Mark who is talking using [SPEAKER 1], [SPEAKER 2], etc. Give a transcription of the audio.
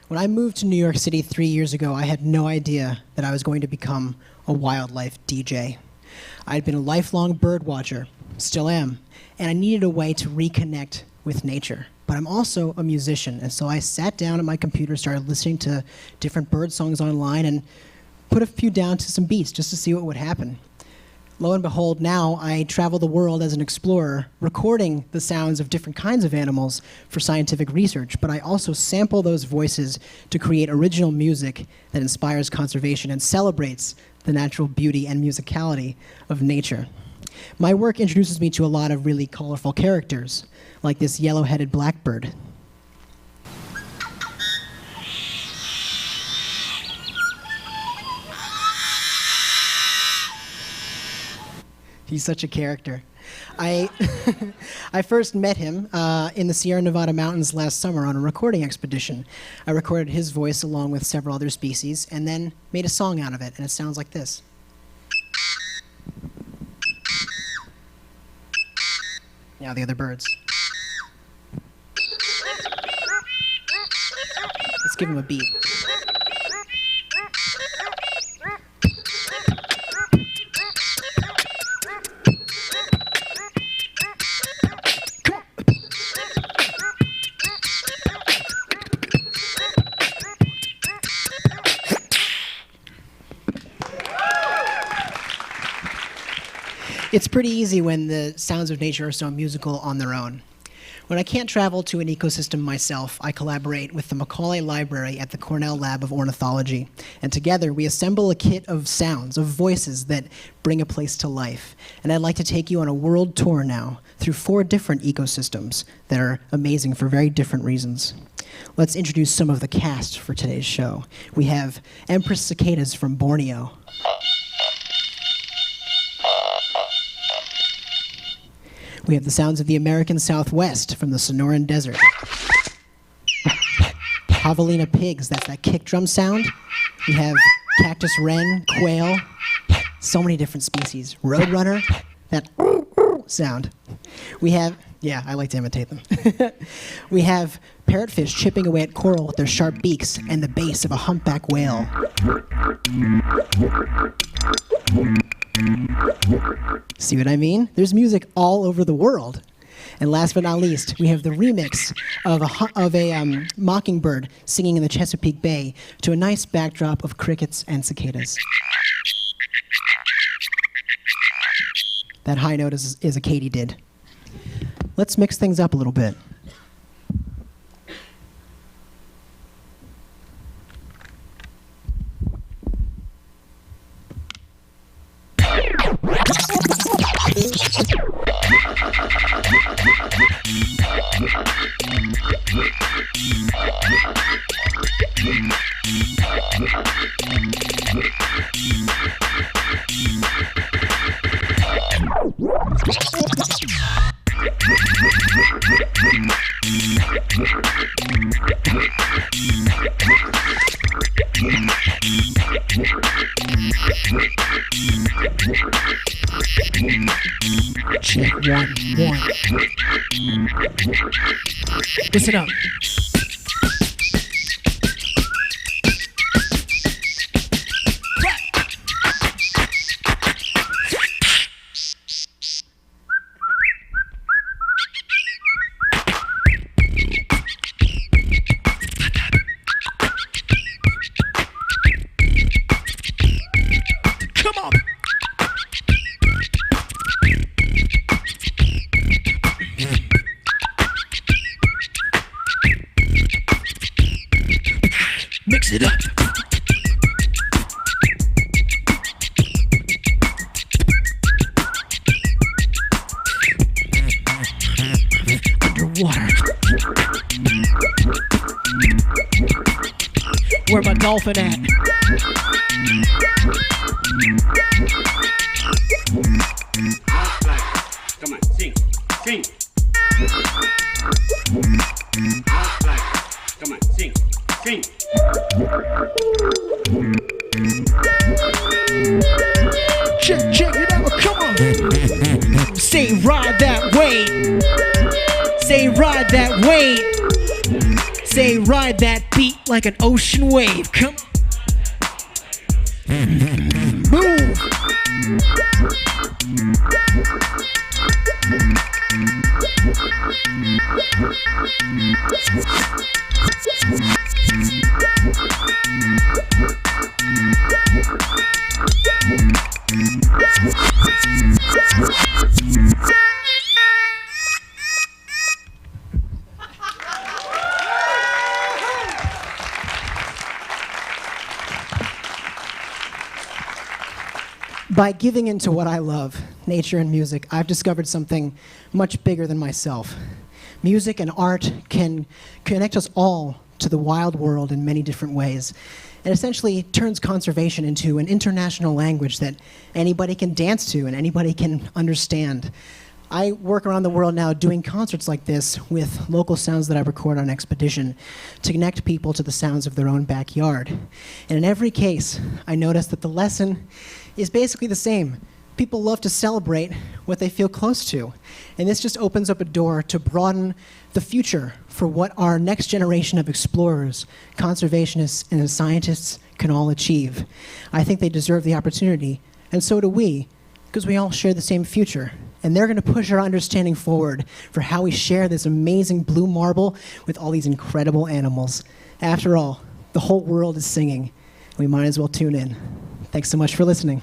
[SPEAKER 1] When I moved to New York City 3 years ago, I had no idea that I was going to become a wildlife DJ. I had been a lifelong bird watcher, still am, and I needed a way to reconnect with nature. But I'm also a musician, and so I sat down at my computer, started listening to different bird songs online, and put a few down to some beats just to see what would happen. Lo and behold, now I travel the world as an explorer, recording the sounds of different kinds of animals for scientific research, but I also sample those voices to create original music that inspires conservation and celebrates the natural beauty and musicality of nature. My work introduces me to a lot of really colorful characters, like this yellow-headed blackbird. He's such a character. I first met him in the Sierra Nevada mountains last summer on a recording expedition. I recorded his voice along with several other species and then made a song out of it, and it sounds like this. Now the other birds. Let's give him a beat. It's pretty easy when the sounds of nature are so musical on their own. When I can't travel to an ecosystem myself, I collaborate with the Macaulay Library at the Cornell Lab of Ornithology, and together we assemble a kit of sounds, of voices that bring a place to life. And I'd like to take you on a world tour now through 4 different ecosystems that are amazing for very different reasons. Let's introduce some of the cast for today's show. We have Empress cicadas from Borneo. We have the sounds of the American Southwest from the Sonoran Desert. Javelina pigs, that's that kick drum sound. We have cactus wren, quail, so many different species. Roadrunner, that sound. We have, yeah, I like to imitate them. We have parrotfish chipping away at coral with their sharp beaks and the bass of a humpback whale. See what I mean? There's music all over the world. And last but not least, we have the remix of a mockingbird singing in the Chesapeake Bay to a nice backdrop of crickets and cicadas. That high note is a katydid. Let's mix things up a little bit. Check 1, 1. Listen up. Mix it up. Underwater. Where my dolphin at?
[SPEAKER 2] Come on, sing, sing. Come on, sing, sing.
[SPEAKER 1] Check it out, come on. Say ride that wave. Say ride that wave. say ride that beat like an ocean wave. Come on. Move. By giving into what I love, nature and music, I've discovered something much bigger than myself. Music and art can connect us all to the wild world in many different ways. It essentially turns conservation into an international language that anybody can dance to and anybody can understand. I work around the world now doing concerts like this with local sounds that I record on Expedition to connect people to the sounds of their own backyard. And in every case, I notice that the lesson is basically the same. People love to celebrate what they feel close to. And this just opens up a door to broaden the future for what our next generation of explorers, conservationists, and scientists can all achieve. I think they deserve the opportunity, and so do we, because we all share the same future. And they're going to push our understanding forward for how we share this amazing blue marble with all these incredible animals. After all, the whole world is singing. We might as well tune in. Thanks so much for listening.